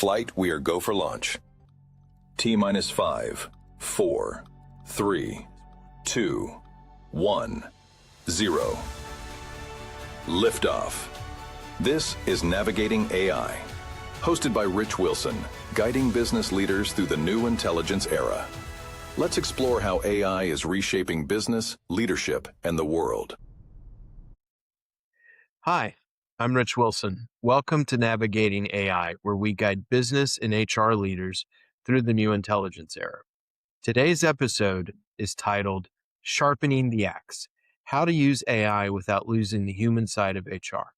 flight, we are go for launch. T minus 5, 4, 3, 2, 1, 0. Liftoff. This is Navigating AI, hosted by Rich Wilson, guiding business leaders through the new intelligence era. Let's explore how AI is reshaping business, leadership, and the world. Hi, I'm Rich Wilson. Welcome to Navigating AI, where we guide business and HR leaders through the new intelligence era. Today's episode is titled Sharpening the Axe, How to Use AI Without Losing the Human Side of HR.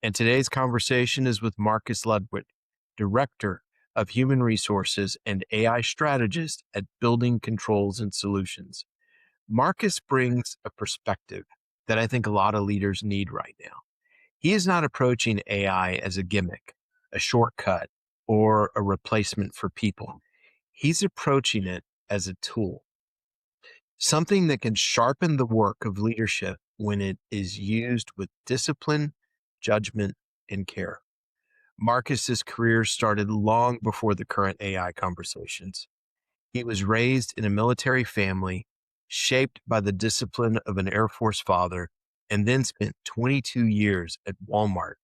And today's conversation is with Marcus Ludwig, Director of Human Resources and AI Strategist at Building Controls and Solutions. Marcus brings a perspective that I think a lot of leaders need right now. He is not approaching AI as a gimmick, a shortcut, or a replacement for people. He's approaching it as a tool, something that can sharpen the work of leadership when it is used with discipline, judgment, and care. Marcus's career started long before the current AI conversations. He was raised in a military family, shaped by the discipline of an Air Force father, and then spent 22 years at Walmart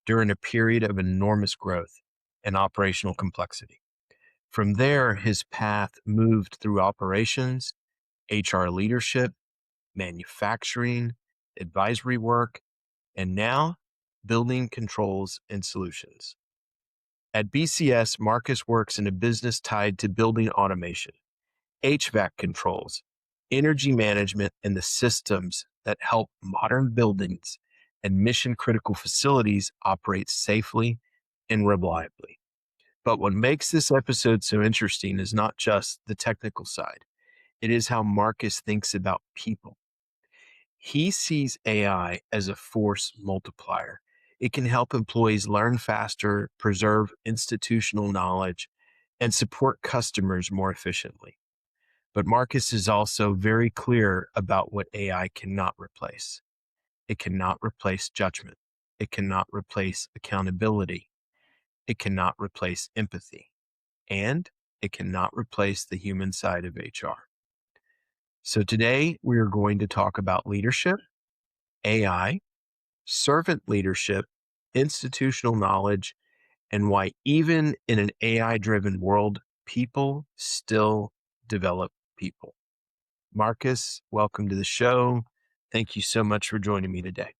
during a period of enormous growth and operational complexity. From there, his path moved through operations, HR leadership, manufacturing, advisory work, and now building controls and solutions. At BCS, Marcus works in a business tied to building automation, HVAC controls, energy management, and the systems that help modern buildings and mission-critical facilities operate safely and reliably. But what makes this episode so interesting is not just the technical side. It is how Marcus thinks about people. He sees AI as a force multiplier. It can help employees learn faster, preserve institutional knowledge, and support customers more efficiently. But Marcus is also very clear about what AI cannot replace. It cannot replace judgment. It cannot replace accountability. It cannot replace empathy. And it cannot replace the human side of HR. So today we are going to talk about leadership, AI, servant leadership, institutional knowledge, and why even in an AI-driven world, people still develop people. Marcus, welcome to the show. Thank you so much for joining me today.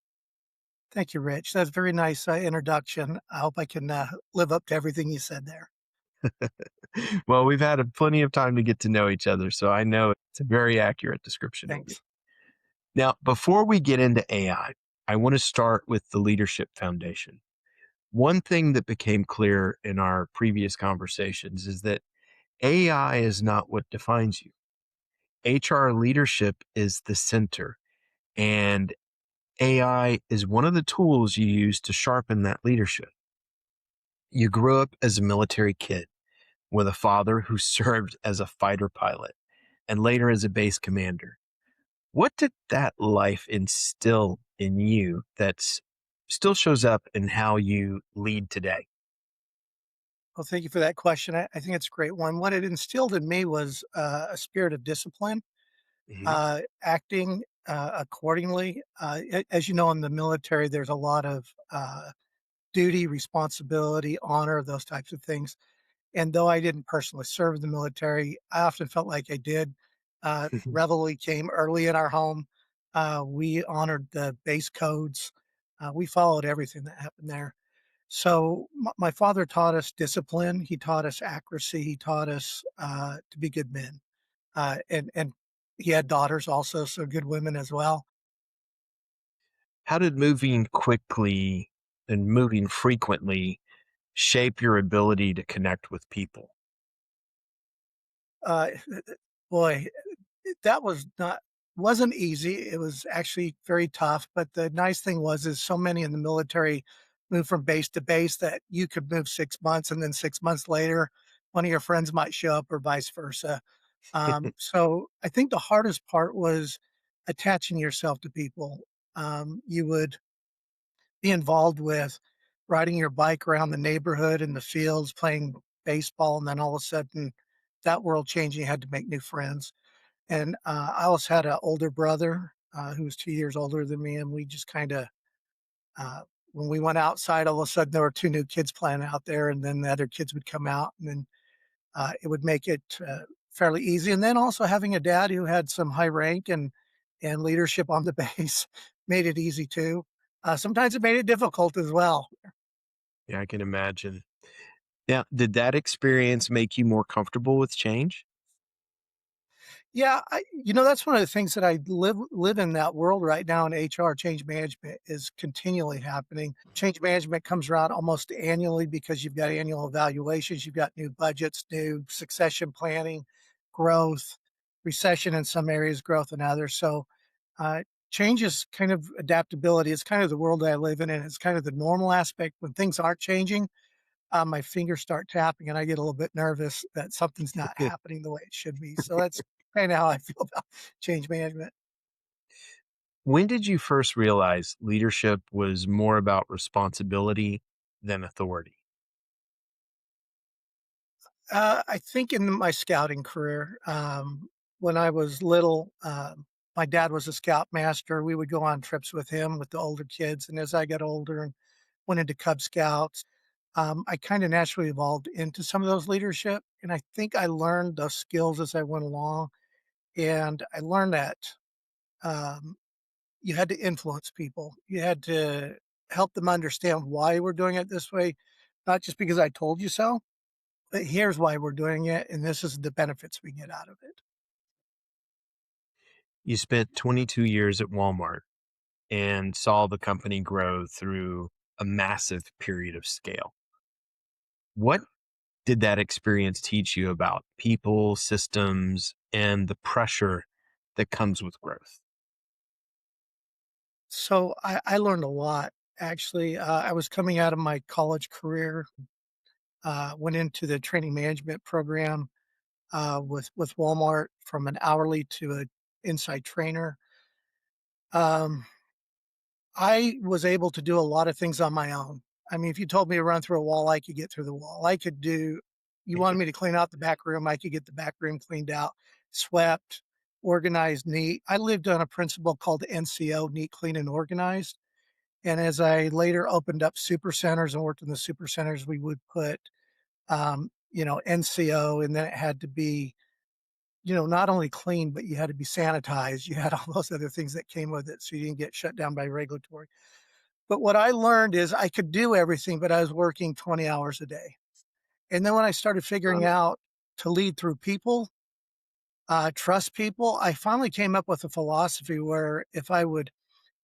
Thank you, Rich. That's a very nice introduction. I hope I can live up to everything you said there. Well, we've had plenty of time to get to know each other, so I know it's a very accurate description of you. Thanks. Now, before we get into AI, I want to start with the leadership foundation. One thing that became clear in our previous conversations is that AI is not what defines you. HR leadership is the center, and AI is one of the tools you use to sharpen that leadership. You grew up as a military kid with a father who served as a fighter pilot and later as a base commander. What did that life instill in you that still shows up in how you lead today? Well, thank you for that question. I think it's a great one. What it instilled in me was a spirit of discipline, acting accordingly. As you know, in the military, there's a lot of duty, responsibility, honor, those types of things. And though I didn't personally serve in the military, I often felt like I did. Reveille came early in our home. We honored the base codes. We followed everything that happened there. So my father taught us discipline. He taught us accuracy. He taught us to be good men. And he had daughters also, so good women as well. How did moving quickly and moving frequently shape your ability to connect with people? Uh, Boy, that wasn't easy. It was actually very tough. But the nice thing is so many in the military move from base to base that you could move 6 months, and then 6 months later, one of your friends might show up, or vice versa. So I think the hardest part was attaching yourself to people. You would be involved with riding your bike around the neighborhood in the fields, playing baseball, and then all of a sudden that world changing, you had to make new friends. And I also had an older brother who was 2 years older than me, and we just kind of uh, when we went outside, all of a sudden there were two new kids playing out there, and then the other kids would come out, and then it would make it fairly easy. And then also having a dad who had some high rank and leadership on the base made it easy too. Sometimes it made it difficult as well. Yeah, I can imagine. Now, did that experience make you more comfortable with change? Yeah, that's one of the things that I live in that world right now in HR. Change management is continually happening. Change management comes around almost annually because you've got annual evaluations, you've got new budgets, new succession planning, growth, recession in some areas, growth in others. So, uh, change is kind of adaptability. It's kind of the world I live in, and it's kind of the normal aspect when things aren't changing. My fingers start tapping and I get a little bit nervous that something's not happening the way it should be. So that's kind of how I feel about change management. When did you first realize leadership was more about responsibility than authority? I think in my scouting career, when I was little, my dad was a scout master. We would go on trips with him with the older kids. And as I got older and went into Cub Scouts, I kind of naturally evolved into some of those leadership. And I think I learned those skills as I went along. And I learned that um, you had to influence people. You had to help them understand why we're doing it this way, not just because I told you so, but here's why we're doing it, and this is the benefits we get out of it. You spent 22 years at Walmart and saw the company grow through a massive period of scale. What did that experience teach you about people, systems, and the pressure that comes with growth? So I learned a lot. Actually, I was coming out of my college career, went into the training management program with Walmart from an hourly to an inside trainer. Um, I was able to do a lot of things on my own. I mean, if you told me to run through a wall, I could get through the wall. You wanted me to clean out the back room, I could get the back room cleaned out, swept, organized, neat. I lived on a principle called NCO, neat, clean, and organized. And as I later opened up super centers and worked in the super centers, we would put, NCO, and then it had to be, not only clean, but you had to be sanitized. You had all those other things that came with it. So you didn't get shut down by regulatory. But what I learned is I could do everything, but I was working 20 hours a day. And then when I started figuring Um, out to lead through people, trust people, I finally came up with a philosophy where if I would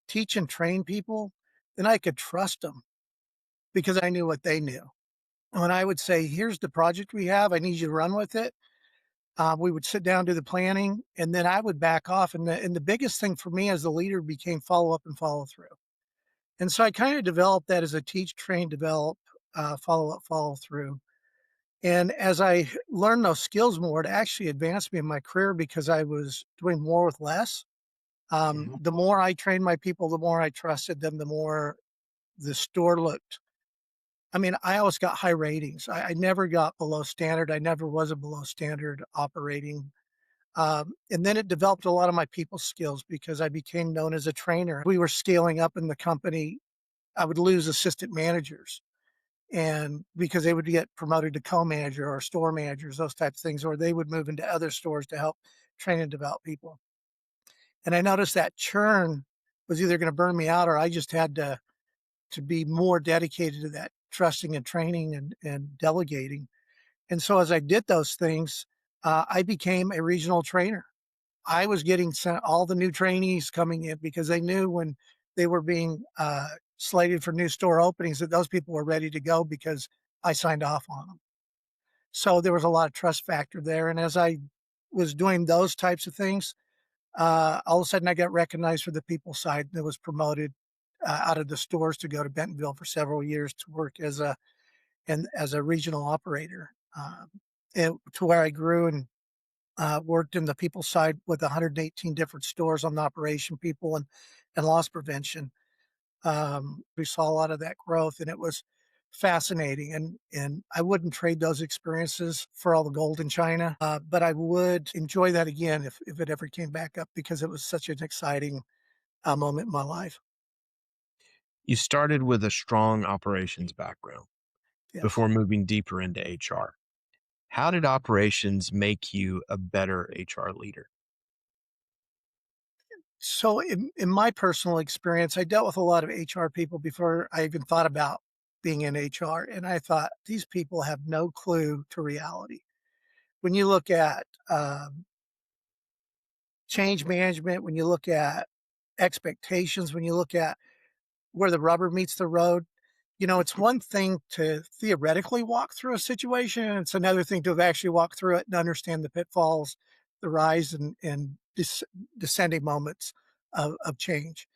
teach and train people, then I could trust them because I knew what they knew. When I would say, here's the project we have, I need you to run with it. We would sit down, do the planning, and then I would back off. And the biggest thing for me as the leader became follow up and follow through. And so I kind of developed that as a teach, train, develop, follow up, follow through. And as I learned those skills more, it actually advanced me in my career because I was doing more with less. mhm. The more I trained my people, the more I trusted them, the more the store looked. I mean, I always got high ratings. I never got below standard. I never was a below standard operating. And then it developed a lot of my people skills because I became known as a trainer. We were scaling up in the company. I would lose assistant managers and because they would get promoted to co-manager or store managers, those types of things, or they would move into other stores to help train and develop people. And I noticed that churn was either going to burn me out or I just had to be more dedicated to that trusting and training and delegating. And so as I did those things, I became a regional trainer. I was getting sent all the new trainees coming in because they knew when they were being slated for new store openings that those people were ready to go because I signed off on them. So there was a lot of trust factor there. And as I was doing those types of things, all of a sudden I got recognized for the people side and was promoted out of the stores to go to Bentonville for several years to work as a regional operator, to where I grew and worked in the people side with 118 different stores on the operation people and loss prevention. We saw a lot of that growth, and it was fascinating, and I wouldn't trade those experiences for all the gold in China, but I would enjoy that again if it ever came back up because it was such an exciting moment in my life. You started with a strong operations background Yes. before moving deeper into HR. How did operations make you a better HR leader? So in my personal experience, I dealt with a lot of HR people before I even thought about being in HR, and I thought these people have no clue to reality. When you look at change management, when you look at expectations, when you look at where the rubber meets the road, it's one thing to theoretically walk through a situation, and it's another thing to have actually walked through it and understand the pitfalls, the rise and descending moments of change.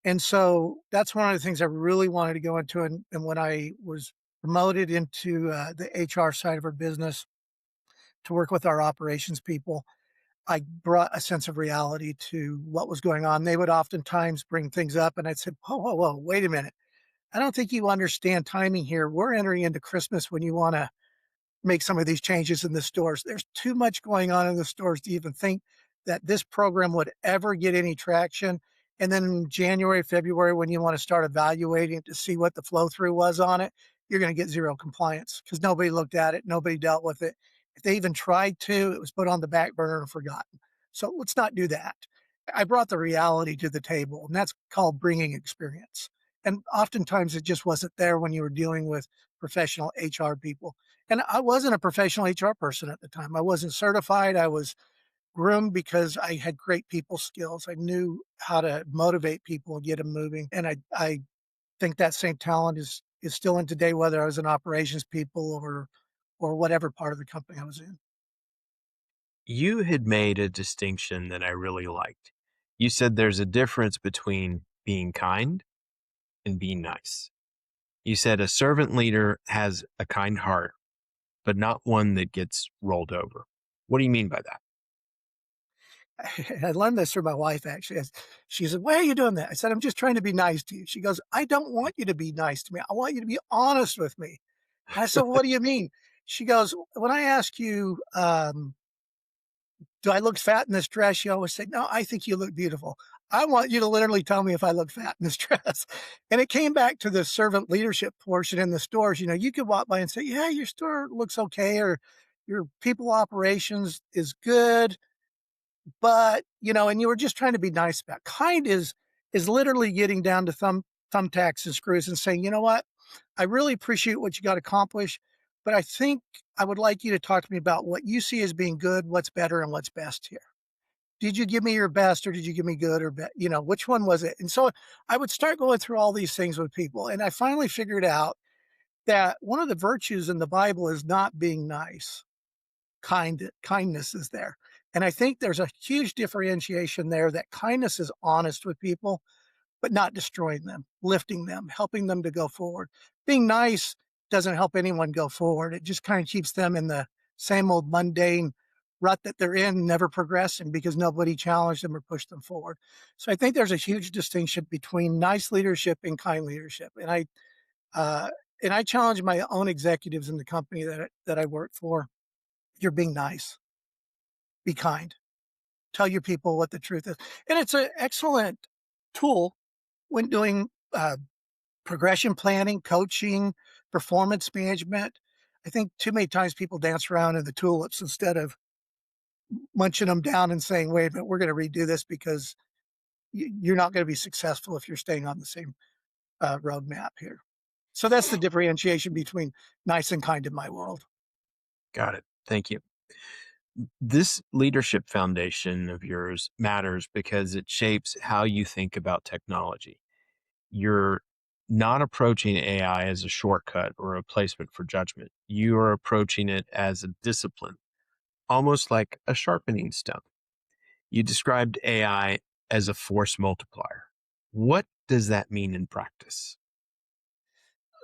And so that's one of the things I really wanted to go into. And when I was promoted into the HR side of our business to work with our operations people, I brought a sense of reality to what was going on. They would oftentimes bring things up, and I'd say, whoa, whoa, whoa, wait a minute. I don't think you understand timing here. We're entering into Christmas when you want to make some of these changes in the stores. There's too much going on in the stores to even think that this program would ever get any traction. And then in January, February, when you want to start evaluating to see what the flow through was on it, you're going to get zero compliance because nobody looked at it, nobody dealt with it. If they even tried to, it was put on the back burner and forgotten. So let's not do that. I brought the reality to the table, and that's called bringing experience. And oftentimes it just wasn't there when you were dealing with professional HR people. And I wasn't a professional HR person at the time. I wasn't certified. I was groomed because I had great people skills. I knew how to motivate people and get them moving. And I think that same talent is still in today, whether I was in operations people or whatever part of the company I was in. You had made a distinction that I really liked. You said there's a difference between being kind and being nice. You said a servant leader has a kind heart, but not one that gets rolled over. What do you mean by that? I learned this from my wife, actually. She said, why are you doing that? I said, I'm just trying to be nice to you. She goes, I don't want you to be nice to me. I want you to be honest with me. I said, what do you mean? She goes, when I ask you, do I look fat in this dress? You always say, no, I think you look beautiful. I want you to literally tell me if I look fat in this dress. And it came back to the servant leadership portion in the stores. You could walk by and say, yeah, your store looks okay, or your people operations is good, but, and you were just trying to be nice about it. Kind is literally getting down to thumbtacks and screws and saying, you know what? I really appreciate what you got accomplished, but I think I would like you to talk to me about what you see as being good, what's better, and what's best here. Did you give me your best or did you give me good or bad? Which one was it? And so I would start going through all these things with people. And I finally figured out that one of the virtues in the Bible is not being nice. Kindness is there. And I think there's a huge differentiation there that kindness is honest with people, but not destroying them, lifting them, helping them to go forward. Being nice doesn't help anyone go forward. It just kind of keeps them in the same old mundane rut that they're in, never progressing because nobody challenged them or pushed them forward. So I think there's a huge distinction between nice leadership and kind leadership. Uh, and I challenge my own executives in the company that I work for. You're being nice, be kind, tell your people what the truth is. And it's an excellent tool when doing progression planning, coaching, performance management. I think too many times people dance around in the tulips instead of munching them down and saying, wait a minute, we're going to redo this because you're not going to be successful if you're staying on the same roadmap here. So that's the differentiation between nice and kind in my world. Got it. Thank you. This leadership foundation of yours matters because it shapes how you think about technology. You're not approaching AI as a shortcut or a replacement for judgment. You are approaching it as a discipline, almost like a sharpening stone. You described AI as a force multiplier. What does that mean in practice?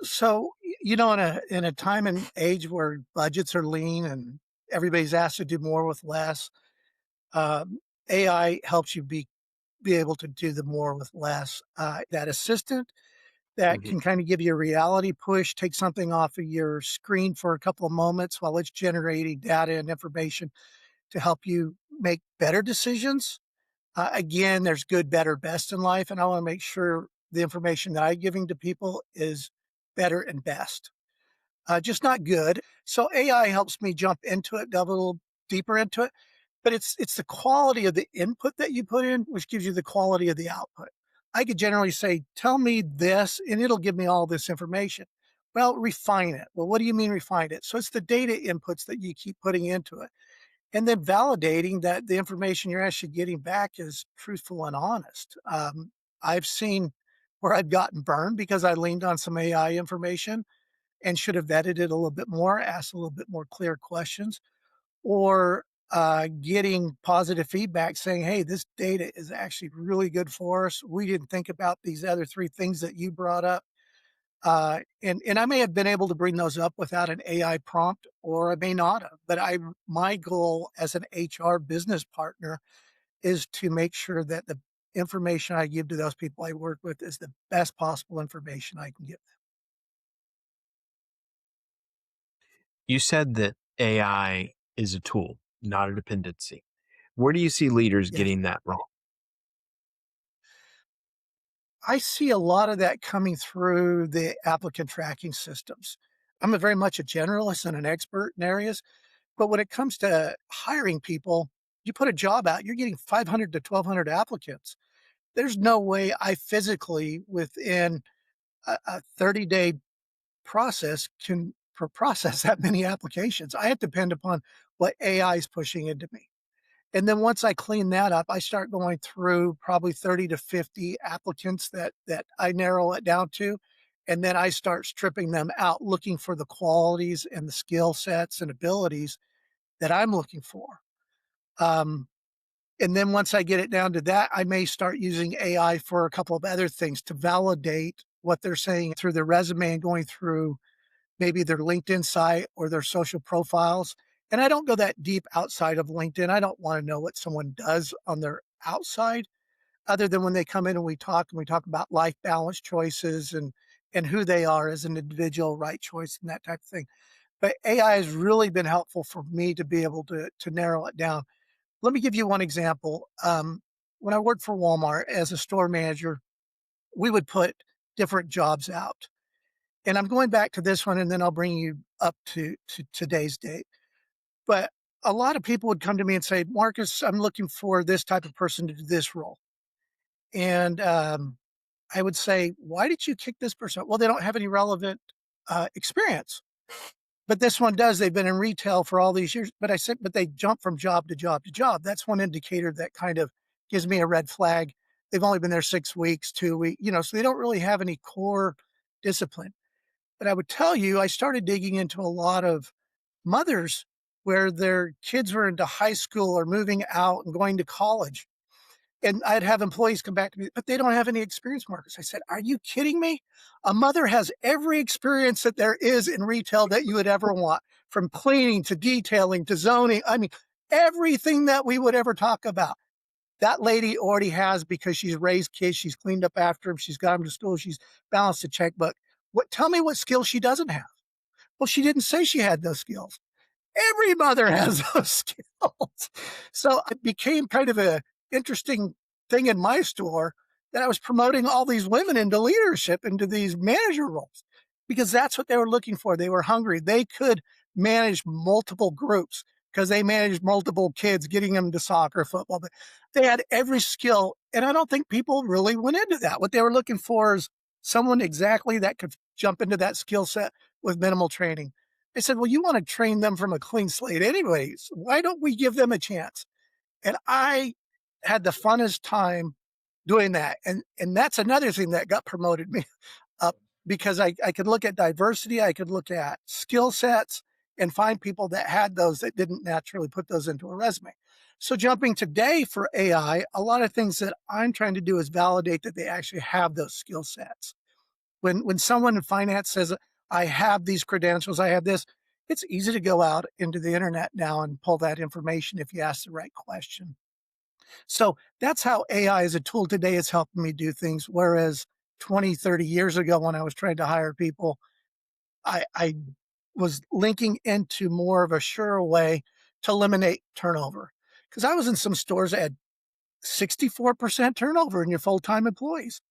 So, in a time and age where budgets are lean and everybody's asked to do more with less, um, AI helps you be able to do the more with less. That assistant that Mhm. can kind of give you a reality push, take something off of your screen for a couple of moments while it's generating data and information to help you make better decisions. Again, there's good, better, best in life, and I want to make sure the information that I'm giving to people is better and best, just not good. So AI helps me jump into it, delve a little deeper into it, but it's the quality of the input that you put in, which gives you the quality of the output. I could generally say, tell me this, and it'll give me all this information. Well, refine it. Well, what do you mean refine it? So it's the data inputs that you keep putting into it, and then validating that the information you're actually getting back is truthful and honest. I've seen where I've gotten burned because I leaned on some AI information and should have vetted it a little bit more, asked a little bit more clear questions, or getting positive feedback saying, hey, this data is actually really good for us. We didn't think about these other three things that you brought up. And I may have been able to bring those up without an AI prompt, or I may not have. But my goal as an HR business partner is to make sure that the information I give to those people I work with is the best possible information I can give them. You said that AI is a tool, not a dependency. Where do you see leaders Yes. getting that wrong? I see a lot of that coming through the applicant tracking systems. I'm a very much a generalist and an expert in areas, but when it comes to hiring people, you put a job out, you're getting 500 to 1,200 applicants. There's no way I physically, within a 30-day process, can process that many applications. I have to depend upon what AI is pushing into me. And then once I clean that up, I start going through probably 30 to 50 applicants that I narrow it down to. And then I start stripping them out, looking for the qualities and the skill sets and abilities that I'm looking for. Um, and then once I get it down to that, I may start using AI for a couple of other things to validate what they're saying through their resume and going through maybe their LinkedIn site or their social profiles. And I don't go that deep outside of LinkedIn. I don't want to know what someone does on their outside, other than when they come in and we talk about life balance choices and who they are as an individual, right choice and that type of thing. But AI has really been helpful for me to be able to narrow it down. Let me give you one example. When I worked for Walmart as a store manager, we would put different jobs out. And I'm going back to this one, and then I'll bring you up to today's date. But a lot of people would come to me and say, Marcus, I'm looking for this type of person to do this role. And I would say, why did you kick this person? Well, they don't have any relevant experience. But this one does. They've been in retail for all these years. But I said, but they jump from job to job to job. That's one indicator that kind of gives me a red flag. They've only been there 6 weeks, 2 weeks, so they don't really have any core discipline. But I would tell you, I started digging into a lot of mothers where their kids were into high school or moving out and going to college. And I'd have employees come back to me, but they don't have any experience, Marcus. I said, are you kidding me? A mother has every experience that there is in retail that you would ever want, from cleaning to detailing to zoning. I mean, everything that we would ever talk about. That lady already has, because she's raised kids, she's cleaned up after them, she's got them to school, she's balanced a checkbook. Tell me what skills she doesn't have. Well, she didn't say she had those skills. Every mother has those skills. So it became kind of a interesting thing in my store that I was promoting all these women into leadership, into these manager roles, because that's what they were looking for. They were hungry. They could manage multiple groups because they managed multiple kids, getting them to soccer, football. But they had every skill. And I don't think people really went into that. What they were looking for is someone exactly that could jump into that skill set with minimal training. I said, well, you want to train them from a clean slate anyways. Why don't we give them a chance? And I had the funnest time doing that. And that's another thing that got promoted me up, because I could look at diversity, I could look at skill sets and find people that had those that didn't naturally put those into a resume. So jumping today for AI, a lot of things that I'm trying to do is validate that they actually have those skill sets. When someone in finance says, I have these credentials, I have this, it's easy to go out into the internet now and pull that information if you ask the right question. So that's how AI as a tool today is helping me do things. Whereas 20, 30 years ago when I was trying to hire people, I was linking into more of a sure way to eliminate turnover. Because I was in some stores that had 64% turnover in your full-time employees.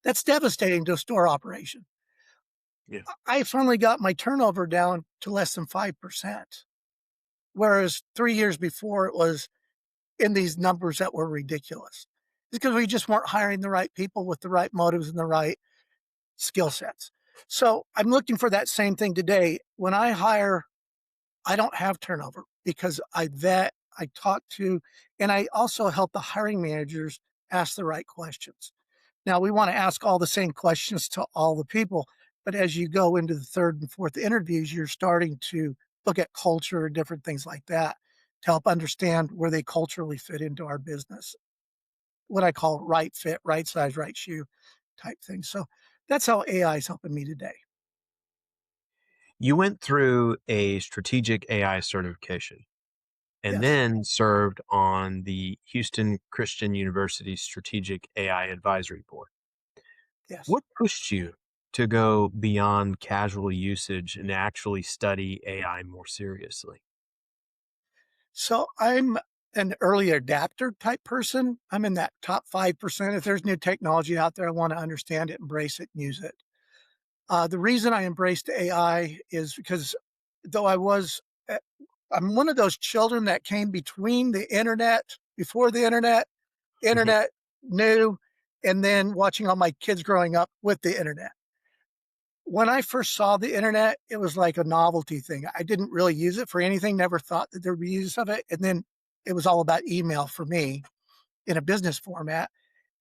That's devastating to a store operation. Yeah. I finally got my turnover down to less than 5%, whereas 3 years before it was in these numbers that were ridiculous. It's because we just weren't hiring the right people with the right motives and the right skill sets. So I'm looking for that same thing today. When I hire, I don't have turnover because I vet, I talk to, and I also help the hiring managers ask the right questions. Now, we want to ask all the same questions to all the people, but as you go into the third and fourth interviews, you're starting to look at culture and different things like that to help understand where they culturally fit into our business. What I call right fit, right size, right shoe type thing. So that's how AI is helping me today. You went through a strategic AI certification and Yes, then served on the Houston Christian University Strategic AI Advisory Board. yes. What pushed you to go beyond casual usage and actually study AI more seriously? So I'm an early adapter type person. I'm in that top 5%. If there's new technology out there, I want to understand it, embrace it, and use it. The reason I embraced AI is because though uh, I'm one of those children that came between the internet, before the internet new, and then watching all my kids growing up with the internet. When I first saw the internet, it was like a novelty thing. I didn't really use it for anything, never thought that there would be use of it. And then it was all about email for me in a business format.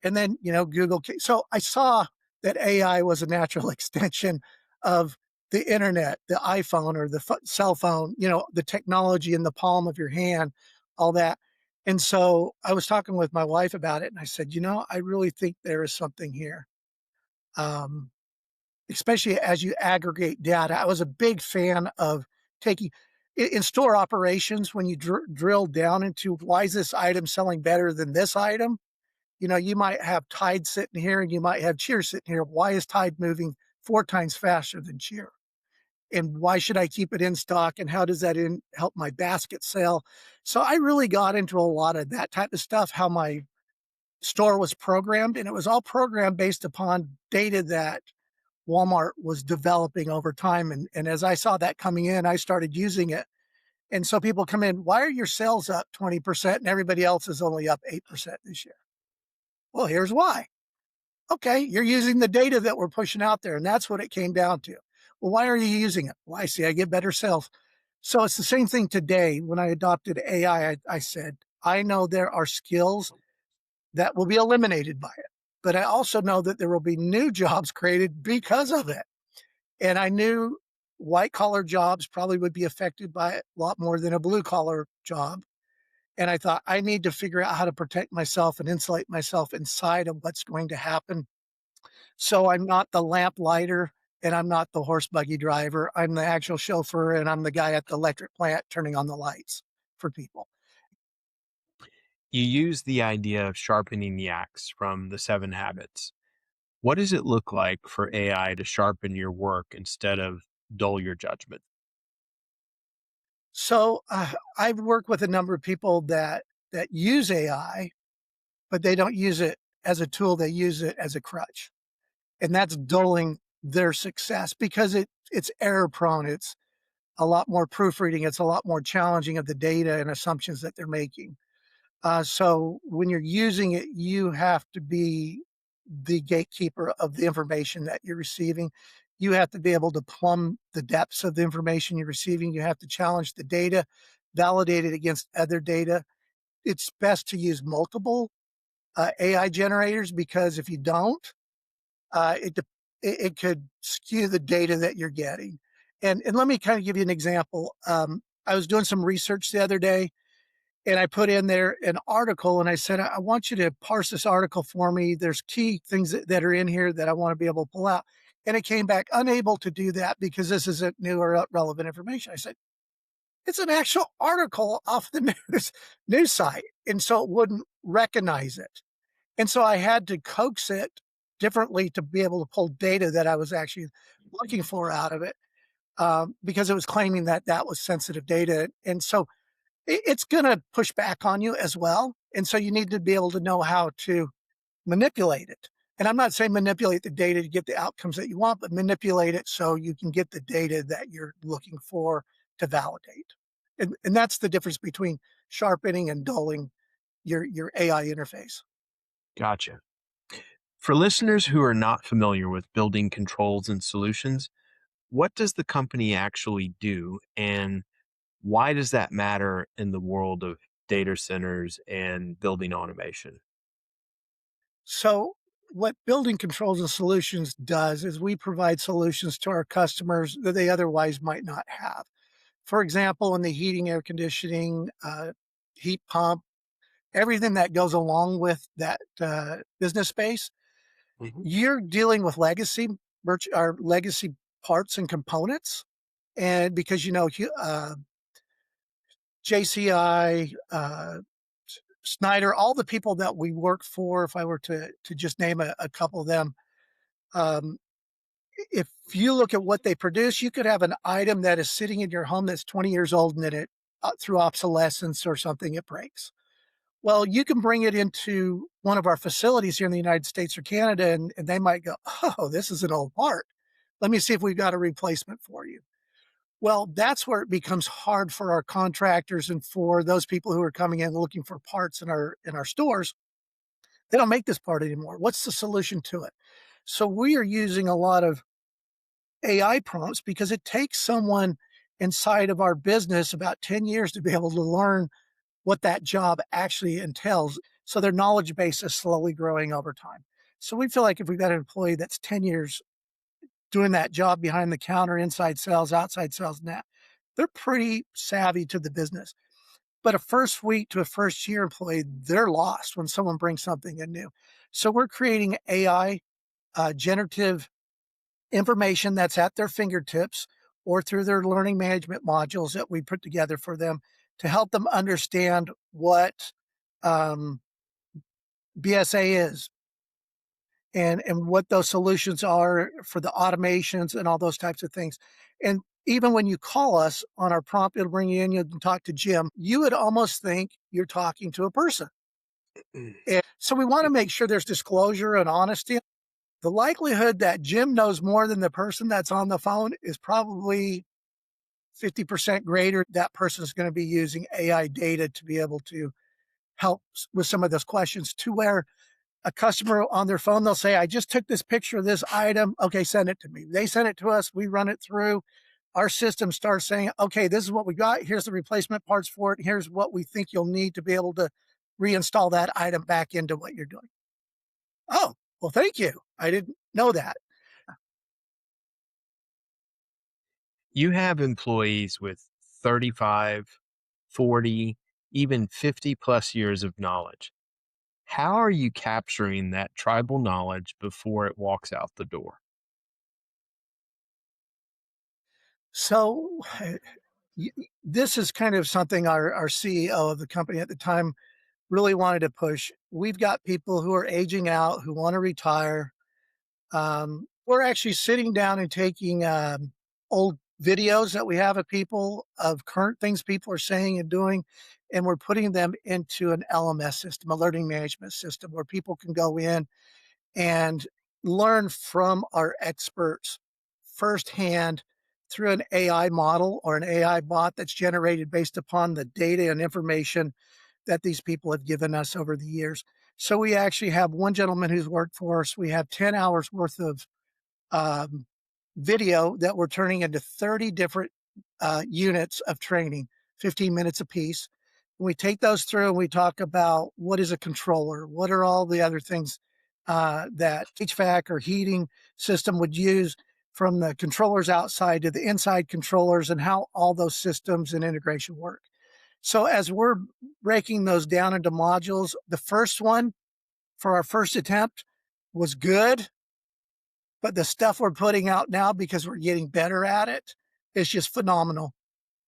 And then, Google. So I saw that AI was a natural extension of the internet, the iPhone or the cell phone, the technology in the palm of your hand, all that. And so I was talking with my wife about it and I said, I really think there is something here. Um, Especially as you aggregate data. I was a big fan of taking in store operations when you drill down into why is this item selling better than this item? You might have Tide sitting here and you might have Cheer sitting here. Why is Tide moving 4 times faster than Cheer? And why should I keep it in stock? And how does that help my basket sale? So I really got into a lot of that type of stuff, how my store was programmed. And it was all programmed based upon data that Walmart was developing over time. And as I saw that coming in, I started using it. And so people come in, why are your sales up 20% and everybody else is only up 8% this year? Well, here's why. Okay, you're using the data that we're pushing out there, and that's what it came down to. Well, why are you using it? Well, I see I get better sales. So it's the same thing today. When I adopted AI, I said, I know there are skills that will be eliminated by it, but I also know that there will be new jobs created because of it. And I knew white collar jobs probably would be affected by it a lot more than a blue collar job. And I thought, I need to figure out how to protect myself and insulate myself inside of what's going to happen. So I'm not the lamp lighter and I'm not the horse buggy driver. I'm the actual chauffeur and I'm the guy at the electric plant turning on the lights for people. You use the idea of sharpening the axe from the seven habits. What does it look like for AI to sharpen your work instead of dull your judgment? So I've worked with a number of people that use AI, but they don't use it as a tool. They use it as a crutch, and that's dulling their success because it's error prone. It's a lot more proofreading. It's a lot more challenging of the data and assumptions that they're making. So when you're using it, you have to be the gatekeeper of the information that you're receiving. You have to be able to plumb the depths of the information you're receiving. You have to challenge the data, validate it against other data. It's best to use multiple AI generators because if you don't, uh, it, it could skew the data that you're getting. And let me kind of give you an example. I was doing some research the other day and I put in there an article and I said, I want you to parse this article for me. There's key things that are in here that I want to be able to pull out. And it came back unable to do that because this isn't new or relevant information. I said, it's an actual article off the news site. And so it wouldn't recognize it. And so I had to coax it differently to be able to pull data that I was actually looking for out of it, because it was claiming that that was sensitive data. And so it's going to push back on you as well. And so you need to be able to know how to manipulate it. And I'm not saying manipulate the data to get the outcomes that you want, but manipulate it so you can get the data that you're looking for to validate. And that's the difference between sharpening and dulling your AI interface. Gotcha. For listeners who are not familiar with building controls and solutions, what does the company actually do, and why does that matter in the world of data centers and building automation? So what building controls and solutions does is we provide solutions to our customers that they otherwise might not have. For example, in the heating, air conditioning, heat pump, everything that goes along with that business space, Mhm. you're dealing with legacy or legacy parts and components. And because, JCI, Snyder, all the people that we work for, if I were to just name a couple of them, um, if you look at what they produce, you could have an item that is sitting in your home that's 20 years old and then through obsolescence or something, it breaks. Well, you can bring it into one of our facilities here in the United States or Canada, and they might go, "Oh, this is an old part. Let me see if we've got a replacement for you." Well, that's where it becomes hard for our contractors and for those people who are coming in looking for parts in our stores. They don't make this part anymore. What's the solution to it? So we are using a lot of AI prompts because it takes someone inside of our business about 10 years to be able to learn what that job actually entails. So their knowledge base is slowly growing over time. So we feel like if we've got an employee that's 10 years doing that job behind the counter, inside sales, outside sales, and that, they're pretty savvy to the business. But a first week to a first year employee, they're lost when someone brings something in new. So we're creating AI generative information that's at their fingertips or through their learning management modules that we put together for them to help them understand what um, BSA is and what those solutions are for the automations and all those types of things. And even when you call us on our prompt, it'll bring you in, you can talk to Jim. You would almost think you're talking to a person. And so we want to make sure there's disclosure and honesty. The likelihood that Jim knows more than the person that's on the phone is probably 50% greater. That person is going to be using AI data to be able to help with some of those questions to where a customer on their phone, they'll say, I just took this picture of this item. Okay, send it to me. They send it to us. We run it through. Our system starts saying, okay, this is what we got. Here's the replacement parts for it. Here's what we think you'll need to be able to reinstall that item back into what you're doing. Oh, well, thank you. I didn't know that. You have employees with 35, 40, even 50 plus years of knowledge. How are you capturing that tribal knowledge before it walks out the door? So this is kind of something our CEO of the company at the time really wanted to push. We've got people who are aging out, who want to retire. We're actually sitting down and taking old videos that we have of people, of current things people are saying and doing, and we're putting them into an LMS system, a learning management system, where people can go in and learn from our experts firsthand through an AI model or an AI bot that's generated based upon the data and information that these people have given us over the years. So we actually have one gentleman who's worked for us. We have 10 hours worth of um, video that we're turning into 30 different units of training, 15 minutes apiece. And we take those through and we talk about what is a controller, what are all the other things that HVAC or heating system would use, from the controllers outside to the inside controllers, and how all those systems and integration work. So as we're breaking those down into modules, the first one for our first attempt was good, but the stuff we're putting out now, because we're getting better at it, is just phenomenal.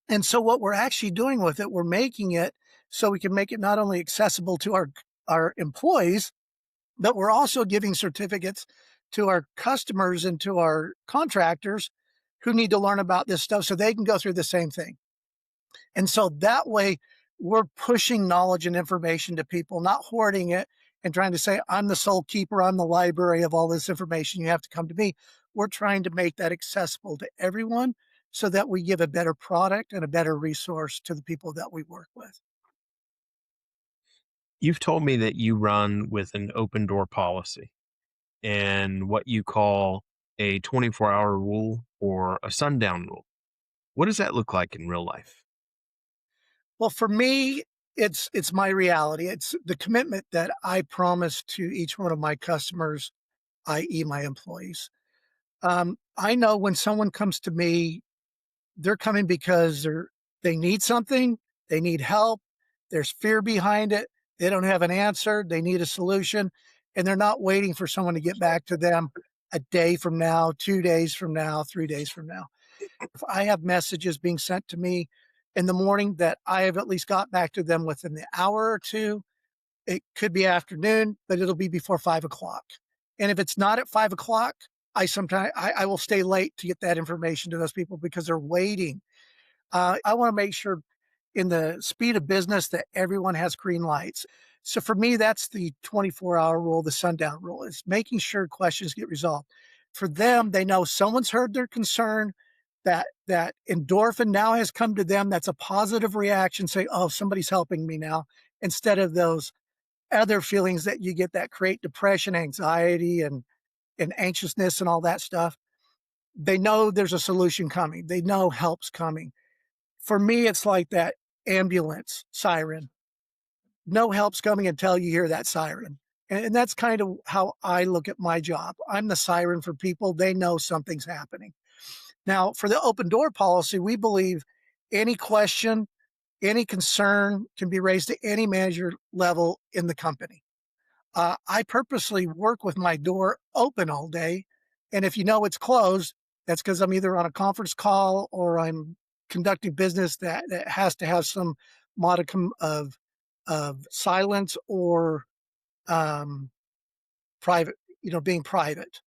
And so what we're actually doing with it, we're making it so we can make it not only accessible to our employees, but we're also giving certificates to our customers and to our contractors who need to learn about this stuff so they can go through the same thing. And so that way, we're pushing knowledge and information to people, not hoarding it and trying to say, I'm the sole keeper, I'm the library of all this information. You have to come to me. We're trying to make that accessible to everyone so that we give a better product and a better resource to the people that we work with. You've told me that you run with an open door policy and what you call a 24-hour rule or a sundown rule. What does that look like in real life? Well, for me, it's my reality. It's the commitment that I promise to each one of my customers, i.e., my employees. I know when someone comes to me, they're coming because they need something, they need help, there's fear behind it, they don't have an answer, they need a solution, and they're not waiting for someone to get back to them a day from now, 2 days from now, 3 days from now. If I have messages being sent to me in the morning that I have at least got back to them within the hour or two, it could be afternoon, but it'll be before 5 o'clock. And if it's not at 5 o'clock, I will stay late to get that information to those people because they're waiting. I want to make sure in the speed of business that everyone has green lights. So for me, that's the 24-hour rule, the sundown rule, is making sure questions get resolved. For them, they know someone's heard their concern, that endorphin now has come to them. That's a positive reaction, say, oh, somebody's helping me now, instead of those other feelings that you get that create depression, anxiety, and anxiousness and all that stuff. They know there's a solution coming. They know help's coming. For me, it's like that ambulance siren. No help's coming until you hear that siren. And that's kind of how I look at my job. I'm the siren for people. They know something's happening. Now, for the open door policy, we believe any question, any concern can be raised to any manager level in the company. I purposely work with my door open all day. And if you know it's closed, that's because I'm either on a conference call or I'm conducting business that has to have some modicum of silence or private, being private.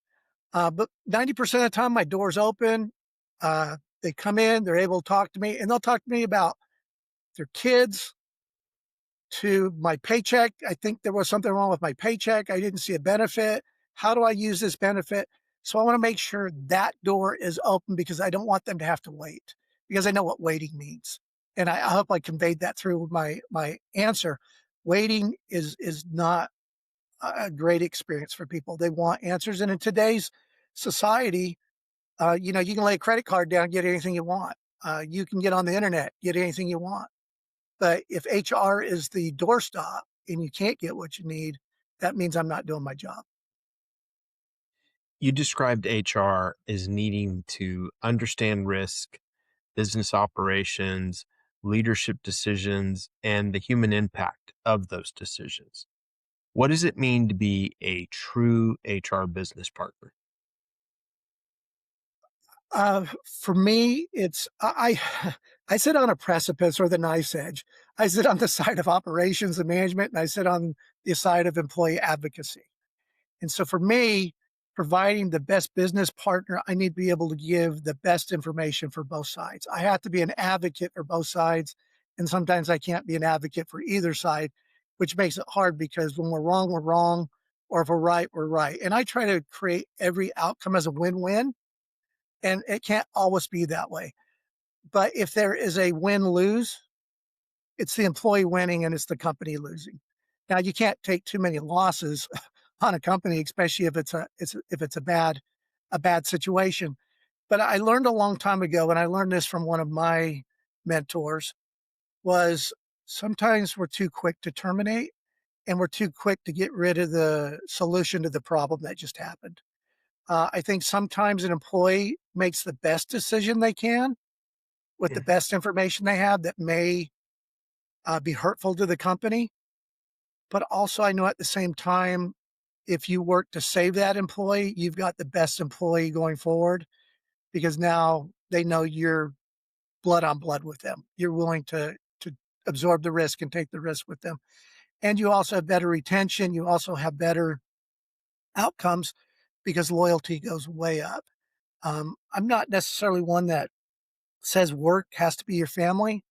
But 90% of the time, my door's open. They come in, they're able to talk to me, and they'll talk to me about their kids, to my paycheck. I think there was something wrong with my paycheck. I didn't see a benefit. How do I use this benefit? So I want to make sure that door is open because I don't want them to have to wait, because I know what waiting means. And I hope I conveyed that through my answer. Waiting is not a great experience for people. They want answers. And in today's society, you can lay a credit card down, get anything you want. You can get on the internet, get anything you want. But if HR is the doorstop and you can't get what you need, that means I'm not doing my job. You described HR as needing to understand risk, business operations, leadership decisions, and the human impact of those decisions. What does it mean to be a true HR business partner? For me, it's I sit on a precipice or the knife's edge. I sit on the side of operations and management, and I sit on the side of employee advocacy. And so for me, providing the best business partner, I need to be able to give the best information for both sides. I have to be an advocate for both sides. And sometimes I can't be an advocate for either side, which makes it hard because when we're wrong, we're wrong. Or if we're right, we're right. And I try to create every outcome as a win-win. And it can't always be that way. But if there is a win-lose, it's the employee winning and it's the company losing. Now, you can't take too many losses on a company, especially if it's a bad situation. But I learned a long time ago, and I learned this from one of my mentors, was sometimes we're too quick to terminate and we're too quick to get rid of the solution to the problem that just happened. I think sometimes an employee makes the best decision they can with the best information they have that may be hurtful to the company. But also, I know at the same time, if you work to save that employee, you've got the best employee going forward because now they know you're blood on blood with them. You're willing to absorb the risk and take the risk with them. And you also have better retention. You also have better outcomes because loyalty goes way up. I'm not necessarily one that says work has to be your family,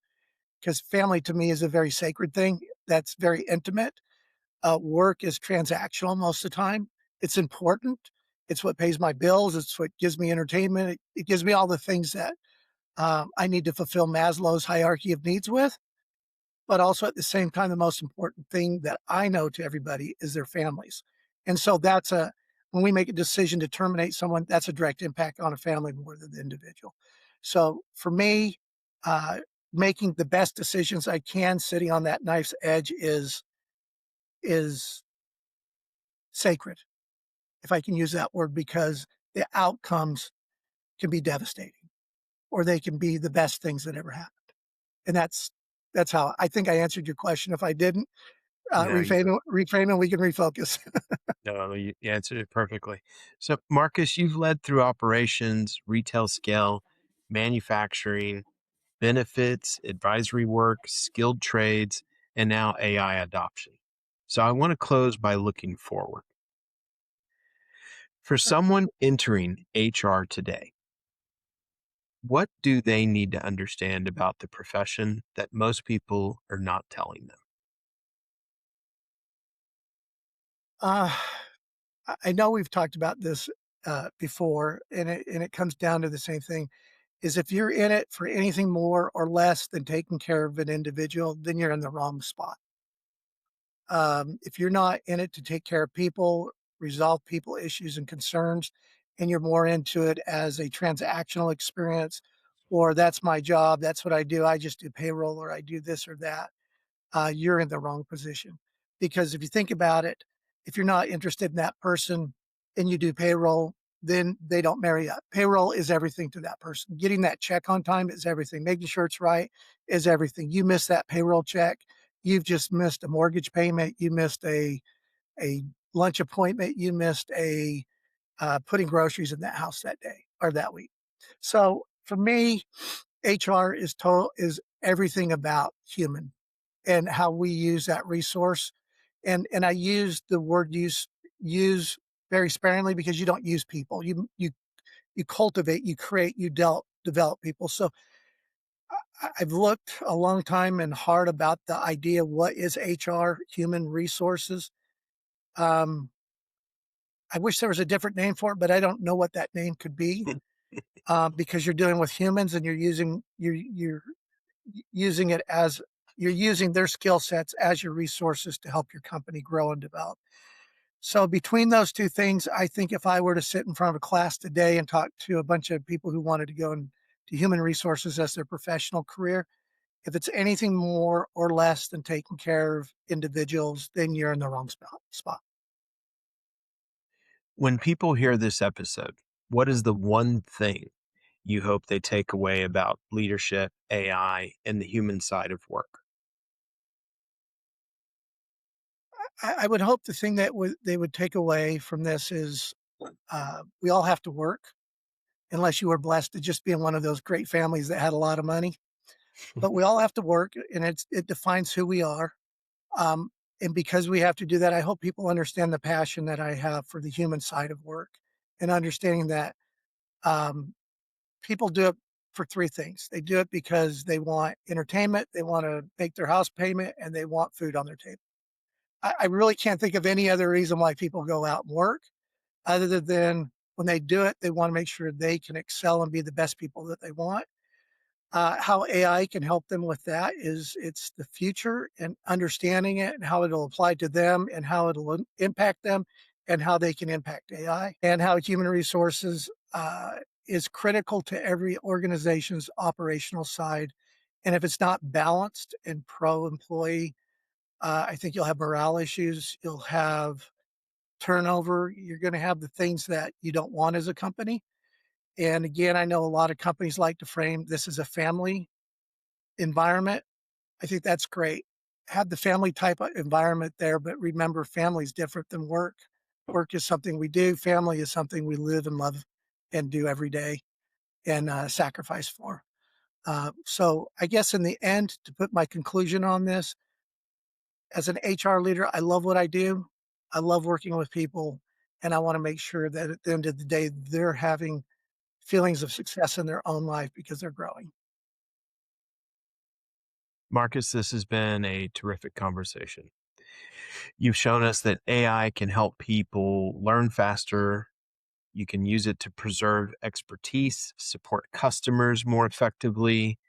because family to me is a very sacred thing that's very intimate. Work is transactional most of the time. It's important. It's what pays my bills. It's what gives me entertainment. It gives me all the things that I need to fulfill Maslow's hierarchy of needs with. But also at the same time, the most important thing that I know to everybody is their families. And so when we make a decision to terminate someone, that's a direct impact on a family more than the individual. So for me, uh, making the best decisions I can, sitting on that knife's edge is sacred, if I can use that word, because the outcomes can be devastating or they can be the best things that ever happened. And that's how I think I answered your question. If I didn't, No, reframe and we can refocus. no, you answered it perfectly. So, Marcus, you've led through operations, retail scale, manufacturing, benefits, advisory work, skilled trades, and now AI adoption. So, I want to close by looking forward. For someone entering HR today, what do they need to understand about the profession that most people are not telling them? Uh, I know we've talked about this before, and it comes down to the same thing: is if you're in it for anything more or less than taking care of an individual, then you're in the wrong spot. If you're not in it to take care of people, resolve people issues and concerns, and you're more into it as a transactional experience, or that's my job, that's what I do, I just do payroll, or I do this or that, you're in the wrong position. Because if you think about it, if you're not interested in that person and you do payroll, then they don't marry up. Payroll is everything to that person. Getting that check on time is everything. Making sure it's right is everything. You miss that payroll check, you've just missed a mortgage payment. You missed a lunch appointment. You missed a putting groceries in that house that day or that week. So for me, HR is everything about human and how we use that resource. And I use the word use very sparingly, because you don't use people. You cultivate, you create, develop people. So I've looked a long time and hard about the idea of what is HR, human resources. Um, I wish there was a different name for it, but I don't know what that name could be, because you're dealing with humans and you're using it as you're using their skill sets as your resources to help your company grow and develop. So between those two things, I think if I were to sit in front of a class today and talk to a bunch of people who wanted to go into human resources as their professional career, if it's anything more or less than taking care of individuals, then you're in the wrong spot. When people hear this episode, what is the one thing you hope they take away about leadership, AI, and the human side of work? I would hope the thing that they would take away from this is we all have to work, unless you were blessed to just be in one of those great families that had a lot of money. But we all have to work, and it defines who we are. Um, and because we have to do that, I hope people understand the passion that I have for the human side of work, and understanding that um, people do it for three things. They do it because they want entertainment, they want to make their house payment, and they want food on their table. I really can't think of any other reason why people go out and work, other than when they do it, they want to make sure they can excel and be the best people that they want. How AI can help them with that is it's the future, and understanding it and how it'll apply to them and how it'll impact them and how they can impact AI, and how human resources is critical to every organization's operational side. And if it's not balanced and pro employee, I think you'll have morale issues. You'll have turnover. You're going to have the things that you don't want as a company. And again, I know a lot of companies like to frame this as a family environment. I think that's great. Have the family type of environment there, but remember, family is different than work. Work is something we do. Family is something we live and love and do every day and sacrifice for. So I guess in the end, to put my conclusion on this, as an HR leader, I love what I do. I love working with people, And I want to make sure that at the end of the day, they're having feelings of success in their own life because they're growing. Marcus, this has been a terrific conversation. You've shown us that AI can help people learn faster. You can use it to preserve expertise, support customers more effectively,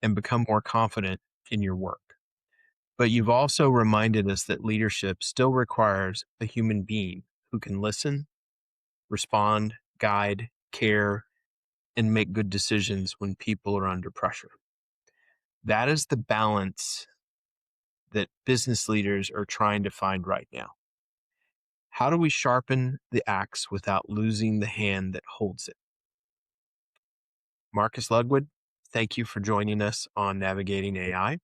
and become more confident in your work. But you've also reminded us that leadership still requires a human being who can listen, respond, guide, care, and make good decisions when people are under pressure. That is the balance that business leaders are trying to find right now. How do we sharpen the axe without losing the hand that holds it? Marcus Ludwig, thank you for joining us on Navigating AI.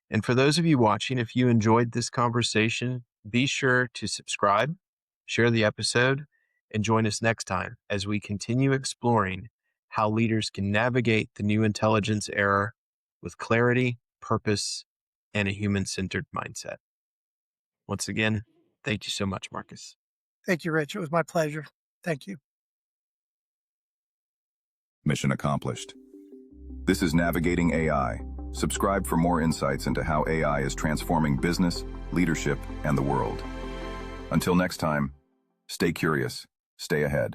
And for those of you watching, if you enjoyed this conversation, be sure to subscribe, share the episode, and join us next time as we continue exploring how leaders can navigate the new intelligence era with clarity, purpose, and a human-centered mindset. Once again, thank you so much, Marcus. Thank you, Rich. It was my pleasure. Thank you. Mission accomplished. This is Navigating AI. Subscribe for more insights into how AI is transforming business, leadership, and the world. Until next time, stay curious, stay ahead.